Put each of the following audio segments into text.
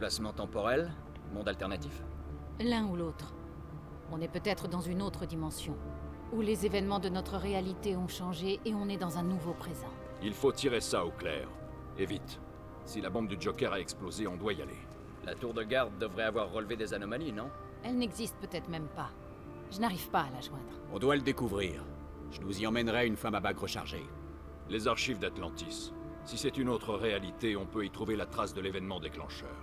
Déplacement temporel? Monde alternatif? L'un ou l'autre. On est peut-être dans une autre dimension, où les événements de notre réalité ont changé et on est dans un nouveau présent. Il faut tirer ça au clair. Et vite. Si la bombe du Joker a explosé, on doit y aller. La tour de garde devrait avoir relevé des anomalies, non? Elle n'existe peut-être même pas. Je n'arrive pas à la joindre. On doit le découvrir. Je nous y emmènerai une fois ma bague rechargée. Les archives d'Atlantis. Si c'est une autre réalité, on peut y trouver la trace de l'événement déclencheur.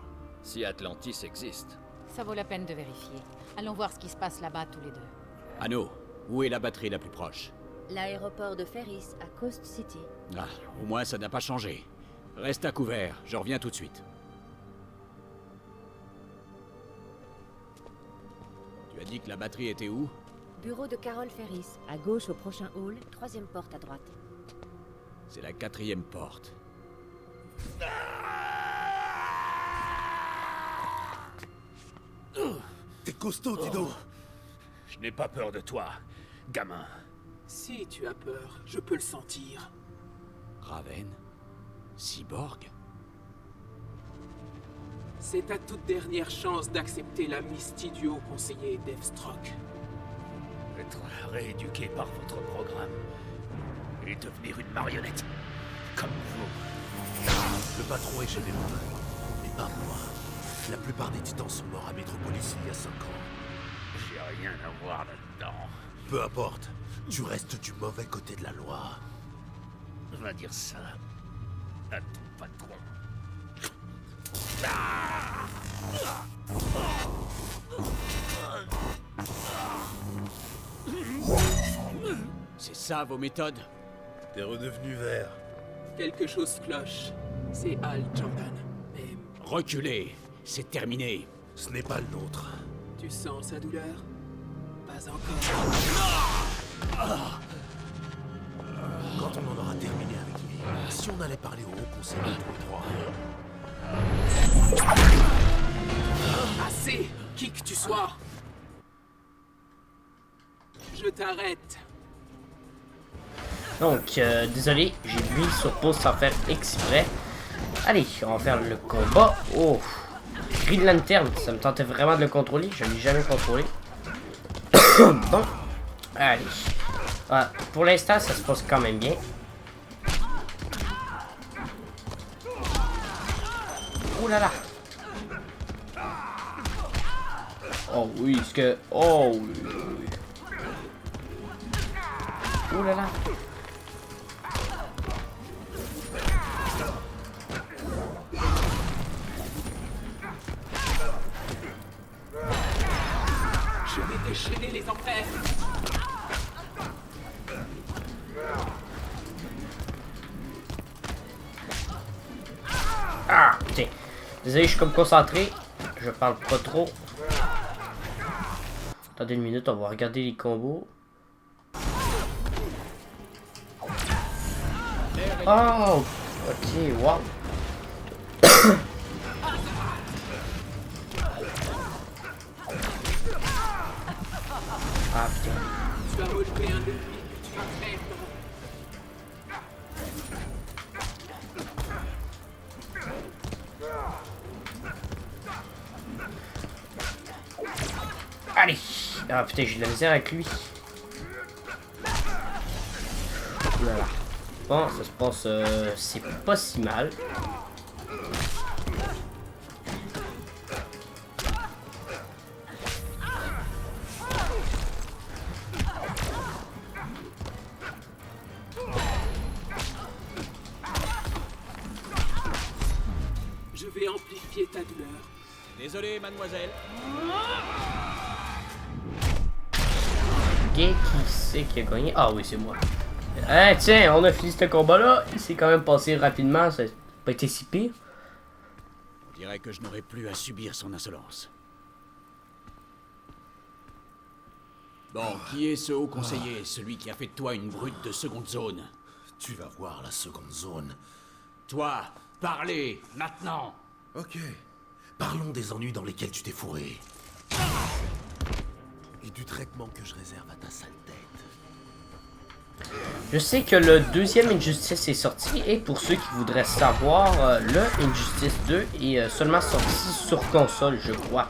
Si Atlantis existe. Ça vaut la peine de vérifier. Allons voir ce qui se passe là-bas tous les deux. Anno, où est la batterie la plus proche? L'aéroport de Ferris à Coast City. Ah, au moins ça n'a pas changé. Reste à couvert, je reviens tout de suite. Tu as dit que la batterie était où? Bureau de Carol Ferris, à gauche au prochain hall, 3e porte à droite. C'est la 4e porte. T'es costaud, Dido. Je n'ai pas peur de toi, gamin. Si tu as peur, je peux le sentir. Raven? Cyborg? C'est ta toute dernière chance d'accepter l'amnistie du haut conseiller Deathstroke. Être rééduqué par votre programme et devenir une marionnette, comme vous. Le patron est généreux, mais pas moi. La plupart des titans sont morts à Metropolis il y a 5 ans. J'ai rien à voir là-dedans. Peu importe, tu restes du mauvais côté de la loi. Va dire ça à ton patron. C'est ça vos méthodes? T'es redevenu vert. Quelque chose cloche. C'est Hal Jordan. Mais Reculez, c'est terminé. Ce n'est pas le nôtre. tu sens sa douleur? Pas encore. Quand on en aura terminé avec lui, si on allait parler au haut conseiller tous les 3. Assez! Qui que tu sois! Je t'arrête. Donc, désolé, j'ai mis sur pause sans faire exprès. Allez, on va faire le combat. Oh, Green Lantern, ça me tentait vraiment de le contrôler. Je ne l'ai jamais contrôlé. Bon, allez. Ah, pour l'instant, ça se passe quand même bien. Oh là là. Oh oui, est-ce que... Oh oui, oui, oui. Oh là là. Je vais déchaîner les enfers. Ah, tiens. Désolé, je suis comme concentré. Je parle pas trop. Attendez une minute, on va regarder les combos. Oh, ok, wow. Ah, putain. Tu vas relever un défi que tu vas perdre. Allez. Ah, putain, j'ai de la misère avec lui. Voilà. Bon, ça se passe, c'est pas si mal. Je vais amplifier ta douleur. Désolé, mademoiselle. Qui c'est qui a gagné? Ah oui, c'est moi. Hein, tiens, on a fini ce combat-là. Il s'est quand même passé rapidement. Ça n'a pas été si pire. On dirait que je n'aurai plus à subir son insolence. Bon, qui est ce haut conseiller, celui qui a fait de toi une brute de seconde zone? Tu vas voir la seconde zone. Toi, parlez, maintenant! Ok. Parlons des ennuis dans lesquels tu t'es fourré. Et du traitement que je réserve à ta sale tête. Je sais que le deuxième Injustice est sorti et pour ceux qui voudraient savoir, le Injustice 2 est seulement sorti sur console, je crois.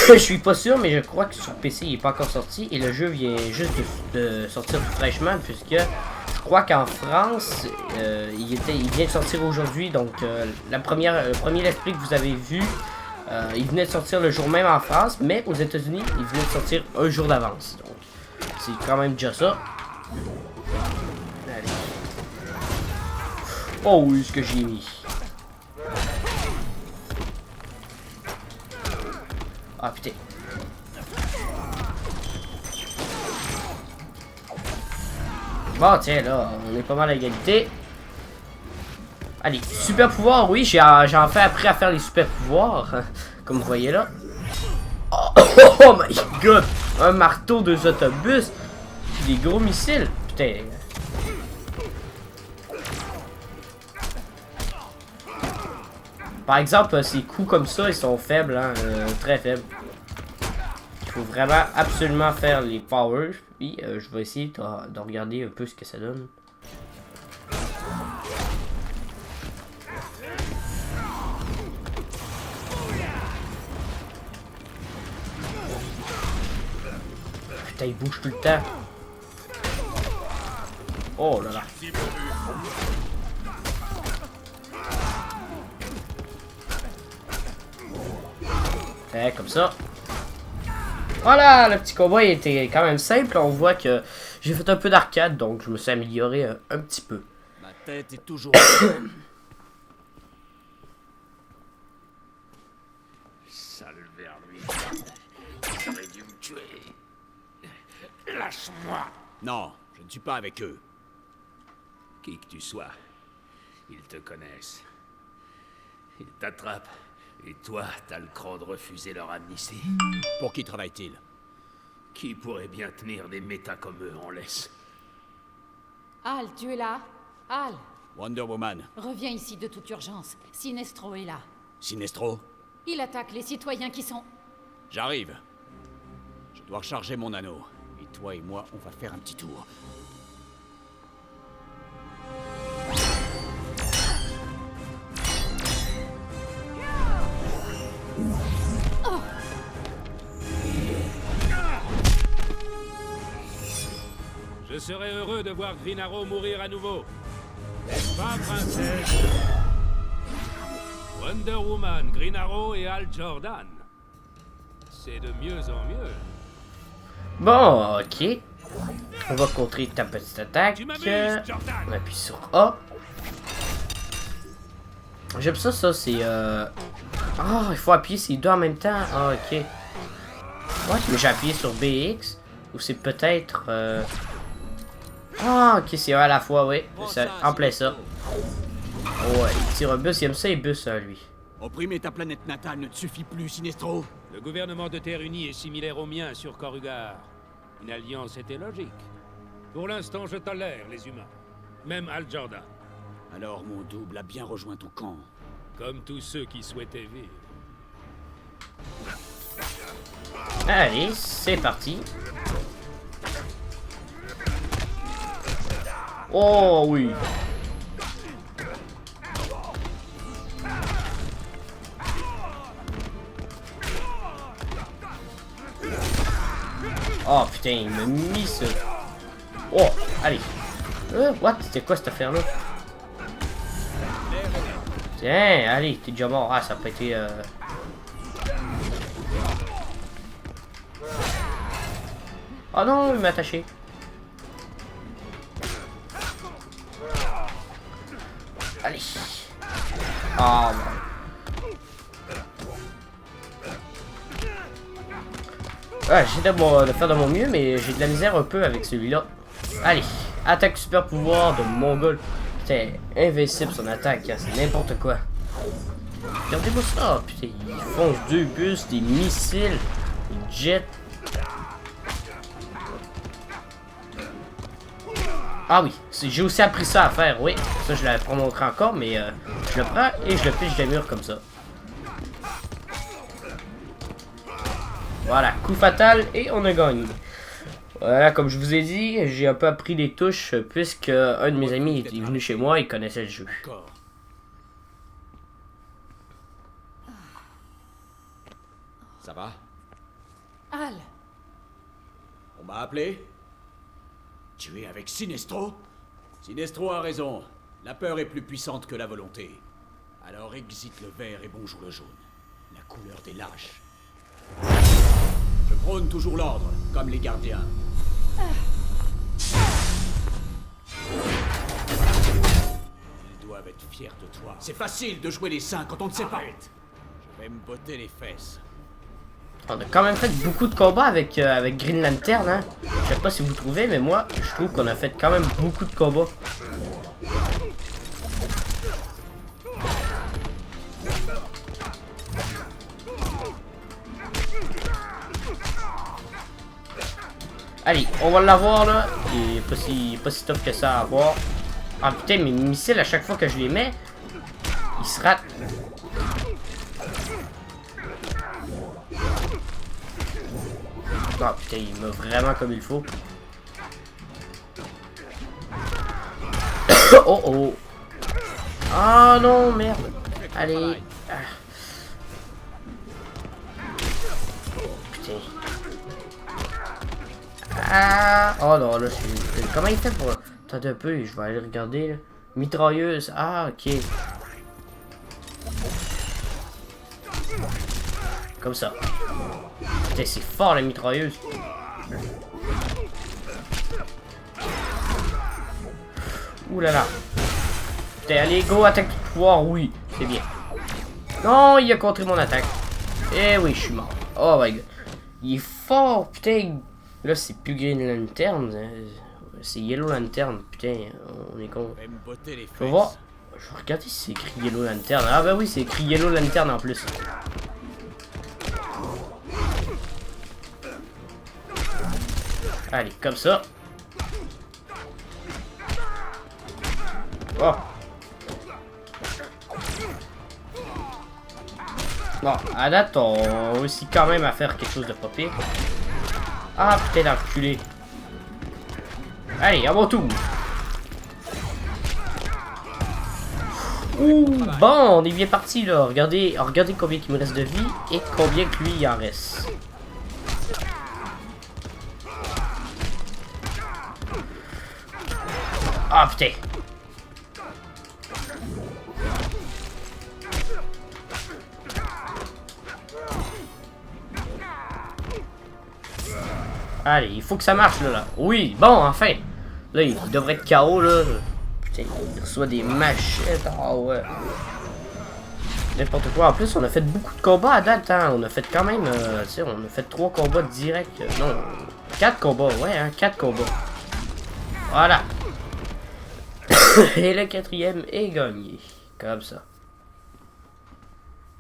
Je suis pas sûr, mais je crois que sur PC il est pas encore sorti et le jeu vient juste de sortir tout fraîchement puisque je crois qu'en France il vient de sortir aujourd'hui, donc le premier let's play que vous avez vu, il venait de sortir le jour même en France, mais aux États-Unis il venait de sortir un jour d'avance, donc c'est quand même déjà ça. Allez. Oh oui, ce que j'ai mis. Ah putain. Bon tiens là, on est pas mal à égalité. Allez, super pouvoir, oui, j'ai enfin appris à faire les super pouvoirs, comme vous voyez là. Oh my god, un marteau, 2 autobus, des gros missiles, putain. Par exemple, ces coups comme ça, ils sont faibles, hein, très faibles. Il faut vraiment absolument faire les powers. Puis, je vais essayer de regarder un peu ce que ça donne. Putain, il bouge tout le temps. Oh là là. Comme ça. Voilà, le petit combat il était quand même simple. On voit que j'ai fait un peu d'arcade, donc je me suis amélioré un petit peu. Ma tête est toujours... Sale vermine. Il aurait dû me tuer. Lâche-moi. Non, je ne suis pas avec eux. Qui que tu sois, ils te connaissent. Ils t'attrapent. Et toi, t'as le cran de refuser leur amnistie. Pour qui travaille-t-il? Qui pourrait bien tenir des métas comme eux en laisse? Hal, tu es là? Hal, Wonder Woman. reviens ici de toute urgence. Sinestro est là. Sinestro? Il attaque les citoyens qui sont... J'arrive. Je dois recharger mon anneau. Et toi et moi, on va faire un petit tour. Je serais heureux de voir Green Arrow mourir à nouveau. N'est-ce pas, princesse? Wonder Woman, Green Arrow et Hal Jordan. C'est de mieux en mieux. Bon, ok. On va contrer ta petite attaque. On appuie sur A. J'aime ça, c'est... Ah, il faut appuyer ces deux en même temps. Ah, ok. Ouais, mais j'ai appuyé sur BX. Ou c'est peut-être... Ah, ok, c'est un à la fois, oui. En plein ça. Ouais, il tire un bus, il aime ça, il bus, lui. Opprimer ta planète natale ne te suffit plus, Sinestro. Le gouvernement de Terre Unie est similaire au mien sur Corrugar. Une alliance était logique. Pour l'instant, je tolère les humains. Même Hal Jordan. Alors mon double a bien rejoint ton camp. Comme tous ceux qui souhaitaient vivre. Allez, c'est parti. Oh oui. Oh putain, il m'a mis ce... Oh, allez. What? C'était quoi cette affaire-là? Tiens, allez, t'es déjà mort. Ah, ça a pas été... Oh non, il m'a attaché. Allez. Ah, bon. Ouais, j'essaie de faire de mon mieux, mais j'ai de la misère un peu avec celui-là. Allez, attaque super pouvoir de Mongol. Putain, invincible son attaque, hein, c'est n'importe quoi. Regardez-moi ça, putain, il fonce deux bus, des missiles, des jets. Ah oui, j'ai aussi appris ça à faire, oui. Ça, je l'avais pas montré encore, mais je le prends et je le piche des murs comme ça. Voilà, coup fatal et on a gagné. Voilà, comme je vous ai dit, j'ai un peu appris les touches puisque un de mes amis était venu chez moi et connaissait le jeu. D'accord. Ça va? Al, On m'a appelé? Tu es avec Sinestro? Sinestro a raison. La peur est plus puissante que la volonté. Alors exite le vert et bonjour le jaune. La couleur des lâches. Je prône toujours l'ordre, comme les gardiens. Ils doivent être fiers de toi. C'est facile de jouer les saints quand on ne sait pas. Je vais me botter les fesses. On a quand même fait beaucoup de combats avec Green Lantern, hein. Je sais pas si vous trouvez, mais moi, je trouve qu'on a fait quand même beaucoup de combats. Allez, on va l'avoir là. Il est pas si top que ça à avoir. Ah putain, mes missiles, à chaque fois que je les mets, ils se ratent. Ah putain, il m'a vraiment comme il faut. Oh oh. Ah non, merde. Allez. Ah. Putain. Ah. Oh non, là, c'est... Comment il fait pour... Attends un peu, je vais aller regarder, là. Mitrailleuse. Ah, ok. Comme ça. Putain, c'est fort la mitrailleuse. Ouh là là. Putain, allez, go, attaque de pouvoir, oui. C'est bien. Non, il a contré mon attaque. Eh oui, je suis mort. Oh my god. Il est fort, putain. Là, c'est plus Green Lantern. C'est Yellow Lantern. Putain, on est con. Faut voir. Je vais regarder si c'est écrit Yellow Lantern. Ah bah oui, c'est écrit Yellow Lantern en plus. Allez, comme ça. Oh. Bon, à date, on réussit quand même à faire quelque chose de pas pire. Ah, putain d'enculé. Allez, à mon tour. Ouh, bon, on est bien parti là. Regardez combien il me reste de vie et combien que lui il en reste. Ah putain. Allez, il faut que ça marche là. Oui, bon, enfin. Là, il devrait être KO là. Putain, il reçoit des machettes. Ah ouais. N'importe quoi. En plus, on a fait beaucoup de combats à date. Hein. On a fait quand même. Tu sais, on a fait 3 combats directs. Non, 4 combats. Ouais, hein, 4 combats. Voilà. Et le 4e est gagné. Comme ça.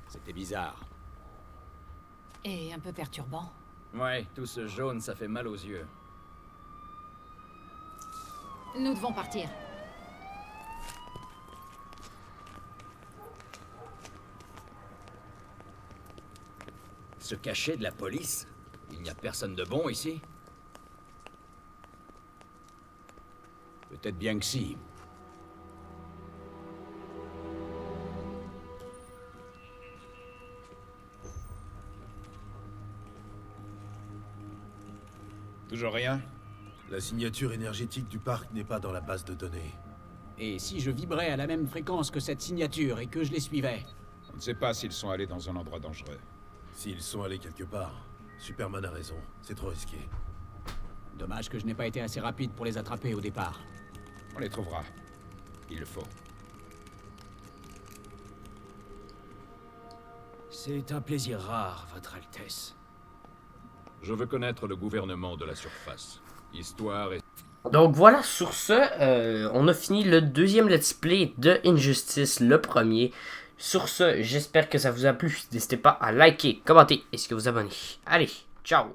C'était bizarre. et un peu perturbant. Ouais, tout ce jaune, ça fait mal aux yeux. Nous devons partir. Se cacher de la police? Il n'y a personne de bon ici? Peut-être bien que si. Toujours rien? La signature énergétique du parc n'est pas dans la base de données. Et si je vibrais à la même fréquence que cette signature et que je les suivais? On ne sait pas s'ils sont allés dans un endroit dangereux. S'ils sont allés quelque part, Superman a raison, c'est trop risqué. Dommage que je n'ai pas été assez rapide pour les attraper au départ. On les trouvera. Il le faut. C'est un plaisir rare, Votre Altesse. Je veux connaître le gouvernement de la surface. Histoire et... Donc voilà, sur ce, on a fini le deuxième let's play de Injustice, le premier. Sur ce, j'espère que ça vous a plu. N'hésitez pas à liker, commenter et à vous abonner. Allez, ciao!